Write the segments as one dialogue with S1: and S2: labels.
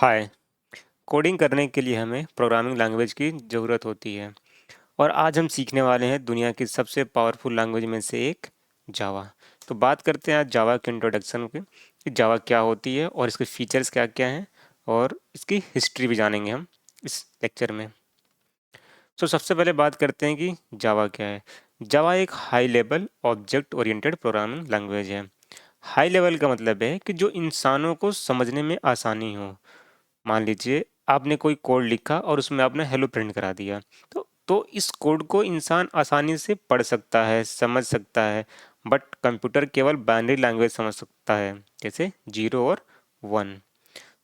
S1: हाय। Coding करने के लिए हमें प्रोग्रामिंग लैंग्वेज की ज़रूरत होती है और आज हम सीखने वाले हैं दुनिया की सबसे पावरफुल लैंग्वेज में से एक जावा। तो बात करते हैं आज जावा के इंट्रोडक्शन के कि जावा क्या होती है और इसके फीचर्स क्या क्या हैं और इसकी हिस्ट्री भी जानेंगे हम इस लेक्चर में। तो सबसे पहले बात करते हैं कि जावा क्या है। जावा एक high level object oriented programming language है। हाई लेवल का मतलब है कि जो इंसानों को समझने में आसानी हो। मान लीजिए आपने कोई कोड लिखा और उसमें आपने हेलो प्रिंट करा दिया, तो इस कोड को इंसान आसानी से पढ़ सकता है, समझ सकता है, बट कंप्यूटर केवल बाइनरी लैंग्वेज समझ सकता है, जैसे जीरो और वन।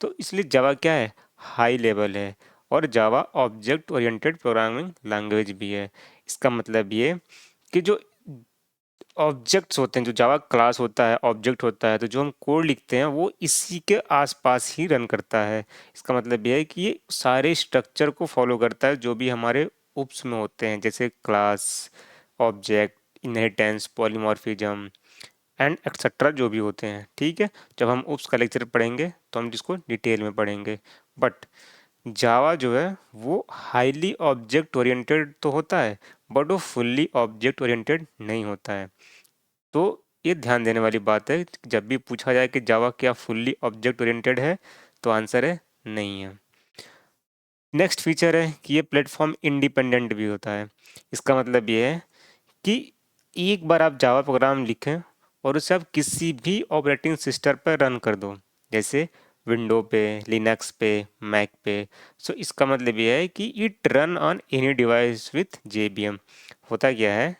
S1: तो इसलिए जावा क्या है, हाई लेवल है। और जावा ऑब्जेक्ट ओरिएंटेड प्रोग्रामिंग लैंग्वेज भी है। इसका मतलब ये कि जो ऑब्जेक्ट्स होते हैं, जो जावा क्लास होता है, ऑब्जेक्ट होता है, तो जो हम कोड लिखते हैं वो इसी के आसपास ही रन करता है। इसका मतलब यह है कि ये सारे स्ट्रक्चर को फॉलो करता है जो भी हमारे उप्स में होते हैं, जैसे class, object, inheritance, polymorphism and etcetera जो भी होते हैं। ठीक है, जब हम उप्स का लेक्चर पढ़ेंगे तो हम जिसको डिटेल में पढ़ेंगे। बट जावा जो है वो हाईली ऑब्जेक्ट ओरिएंटेड तो होता है, बट वो फुल्ली ऑब्जेक्ट ओरिएंटेड नहीं होता है। तो ये ध्यान देने वाली बात है, जब भी पूछा जाए कि जावा क्या फुल्ली ऑब्जेक्ट ओरिएंटेड है, तो आंसर है नहीं है। नेक्स्ट फीचर है कि ये प्लेटफॉर्म इंडिपेंडेंट भी होता है। इसका मतलब ये है कि एक बार आप जावा प्रोग्राम लिखें और उसे आप किसी भी ऑपरेटिंग सिस्टम पर रन कर दो, जैसे विंडो पे, लिनक्स पे, मैक पे। सो इसका मतलब ये है कि it run on any device with JVM. होता क्या है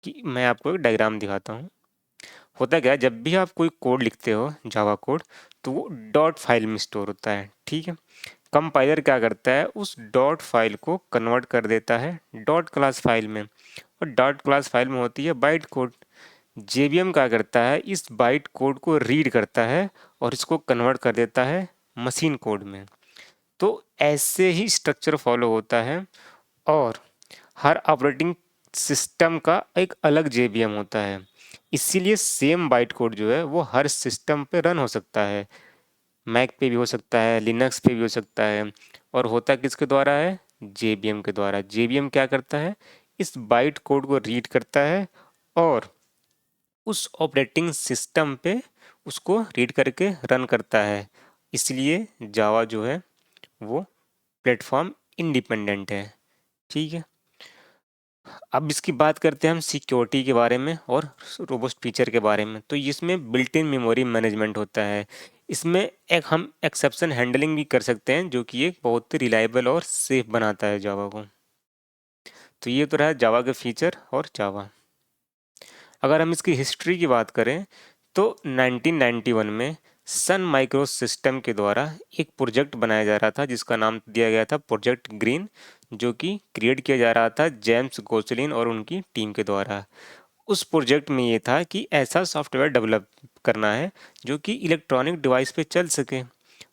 S1: कि मैं आपको एक डायग्राम दिखाता हूँ। होता क्या है, जब भी आप कोई कोड लिखते हो जावा कोड, तो वो डॉट फाइल में स्टोर होता है। ठीक है, कंपाइलर क्या करता है, उस डॉट फाइल को कन्वर्ट कर देता है डॉट क्लास फाइल में, और डॉट क्लास फाइल में होती है बाइट कोड। जेबीएम क्या करता है, इस बाइट कोड को रीड करता है और इसको कन्वर्ट कर देता है मशीन कोड में। तो ऐसे ही स्ट्रक्चर फॉलो होता है, और हर ऑपरेटिंग सिस्टम का एक अलग जेबीएम होता है। इसीलिए सेम बाइट कोड जो है वो हर सिस्टम पे रन हो सकता है। मैक पे भी हो सकता है, लिनक्स पे भी हो सकता है। और होता किसके द्वारा है, जेबीएम के द्वारा। जेबीएम क्या करता है, इस बाइट कोड को रीड करता है और उस ऑपरेटिंग सिस्टम पे उसको रीड करके रन करता है। इसलिए जावा जो है वो प्लेटफॉर्म इंडिपेंडेंट है। ठीक है, अब इसकी बात करते हैं हम सिक्योरिटी के बारे में और रोबस्ट फीचर के बारे में। तो इसमें बिल्ट इन मेमोरी मैनेजमेंट होता है। इसमें एक हम एक्सेप्शन हैंडलिंग भी कर सकते हैं, जो कि एक बहुत ही रिलायबल और सेफ बनाता है जावा को। तो ये तो रहा जावा के फीचर और जावा। अगर हम इसकी हिस्ट्री की बात करें तो 1991 में सन माइक्रो सिस्टम के द्वारा एक प्रोजेक्ट बनाया जा रहा था जिसका नाम दिया गया था प्रोजेक्ट ग्रीन, जो कि क्रिएट किया जा रहा था जेम्स गोसलिन और उनकी टीम के द्वारा। उस प्रोजेक्ट में ये था कि ऐसा सॉफ्टवेयर डेवलप करना है जो कि इलेक्ट्रॉनिक डिवाइस पे चल सके,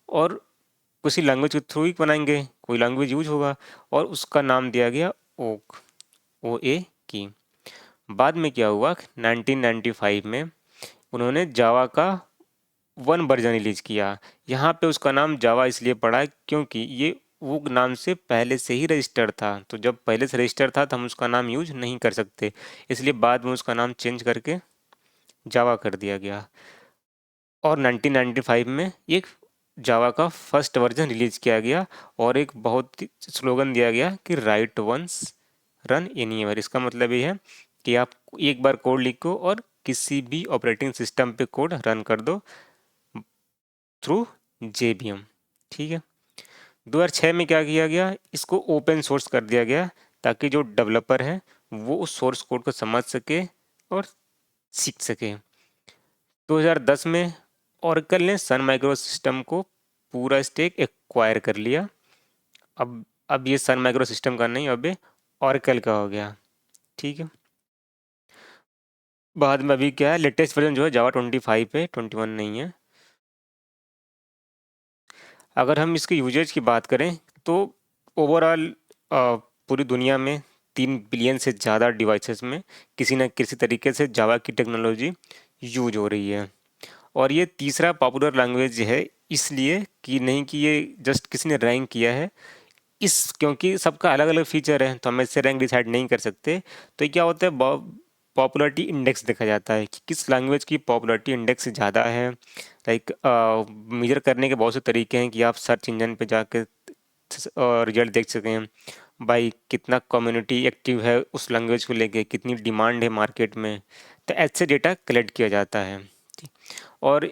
S1: और किसी लैंग्वेज के थ्रू ही बनाएंगे, कोई लैंग्वेज यूज होगा, और उसका नाम दिया गया ओक, ओ ए की। बाद में क्या हुआ, 1995 में उन्होंने जावा का वन वर्जन रिलीज किया। यहाँ पे उसका नाम जावा इसलिए पड़ा क्योंकि ये वो नाम से पहले से ही रजिस्टर्ड था। तो जब पहले से रजिस्टर था तो हम उसका नाम यूज नहीं कर सकते, इसलिए बाद में उसका नाम चेंज करके जावा कर दिया गया। और 1995 में एक जावा का फर्स्ट वर्जन रिलीज किया गया, और एक बहुत ही स्लोगन दिया गया कि राइट वंस रन एनीवेयर। इसका मतलब ये है कि आप एक बार कोड लिखो और किसी भी ऑपरेटिंग सिस्टम पे कोड रन कर दो थ्रू जेबीएम। ठीक है, 2006 में क्या किया गया, इसको ओपन सोर्स कर दिया गया ताकि जो डेवलपर है वो उस सोर्स कोड को समझ सके और सीख सके। 2010 में ओरेकल ने सन माइक्रो सिस्टम को पूरा स्टेक एक्वायर कर लिया। अब ये सन माइक्रो सिस्टम का नहीं, अब ये ओरेकल का हो गया। ठीक है, बाद में अभी क्या है, लेटेस्ट वर्जन जो है जावा 25 है, 21 नहीं है। अगर हम इसके यूजेज की बात करें तो ओवरऑल पूरी दुनिया में 3 बिलियन से ज़्यादा डिवाइसेस में किसी न किसी तरीके से जावा की टेक्नोलॉजी यूज हो रही है, और ये तीसरा पॉपुलर लैंग्वेज है इसलिए कि नहीं कि ये जस्ट किसी ने रैंक किया है, इस क्योंकि सबका अलग अलग फीचर है तो हम इससे रैंक डिसाइड नहीं कर सकते। तो ये क्या होता है, पॉपुलरिटी इंडेक्स देखा जाता है कि किस लैंग्वेज की पॉपुलरिटी इंडेक्स ज़्यादा है। लाइक मेजर करने के बहुत से तरीके हैं कि आप सर्च इंजन पे जाकर रिजल्ट देख सकें, भाई कितना कम्युनिटी एक्टिव है उस लैंग्वेज को लेके, कितनी डिमांड है मार्केट में। तो ऐसे डेटा कलेक्ट किया जाता है। और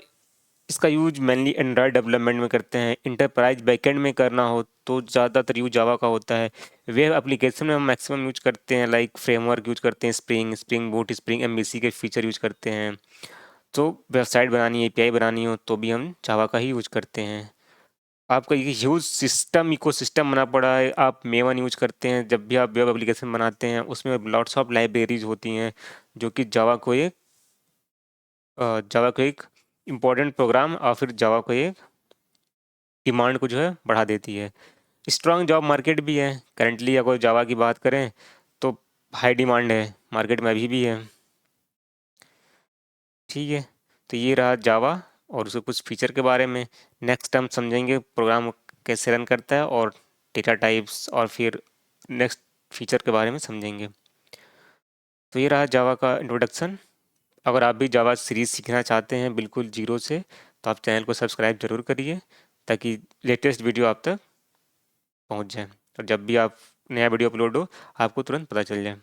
S1: इसका यूज मेनली एंड्रॉयड डेवलपमेंट में करते हैं। इंटरप्राइज बैकएंड में करना हो तो ज़्यादातर यूज जावा का होता है। वेब एप्लीकेशन में हम मैक्सिमम यूज करते हैं, लाइक फ्रेमवर्क यूज करते हैं, स्प्रिंग बूट, स्प्रिंग एमवीसी के फीचर यूज करते हैं। तो वेबसाइट बनानी, एपीआई बनानी हो तो भी हम जावा का ही यूज करते हैं। आपका ये ह्यूज सिस्टम इकोसिस्टम बना पड़ा है। आप मेवन यूज करते हैं जब भी आप वेब एप्लीकेशन बनाते हैं, उसमें लॉट्स ऑफ लाइब्रेरीज होती हैं जो कि जावा को एक इम्पॉर्टेंट प्रोग्राम और फिर जावा को एक डिमांड को जो है बढ़ा देती है। स्ट्रांग जॉब मार्केट भी है करंटली। अगर जावा की बात करें तो हाई डिमांड है मार्केट में अभी भी है। ठीक है, तो ये रहा जावा और उसके कुछ फीचर के बारे में। नेक्स्ट हम समझेंगे प्रोग्राम कैसे रन करता है और डेटा टाइप्स, और फिर नेक्स्ट फीचर के बारे में समझेंगे। तो ये रहा जावा का इंट्रोडक्शन। अगर आप भी जावा सीरीज सीखना चाहते हैं बिल्कुल जीरो से, तो आप चैनल को सब्सक्राइब जरूर करिए ताकि लेटेस्ट वीडियो आप तक पहुंच जाए और जब भी आप नया वीडियो अपलोड हो आपको तुरंत पता चल जाए।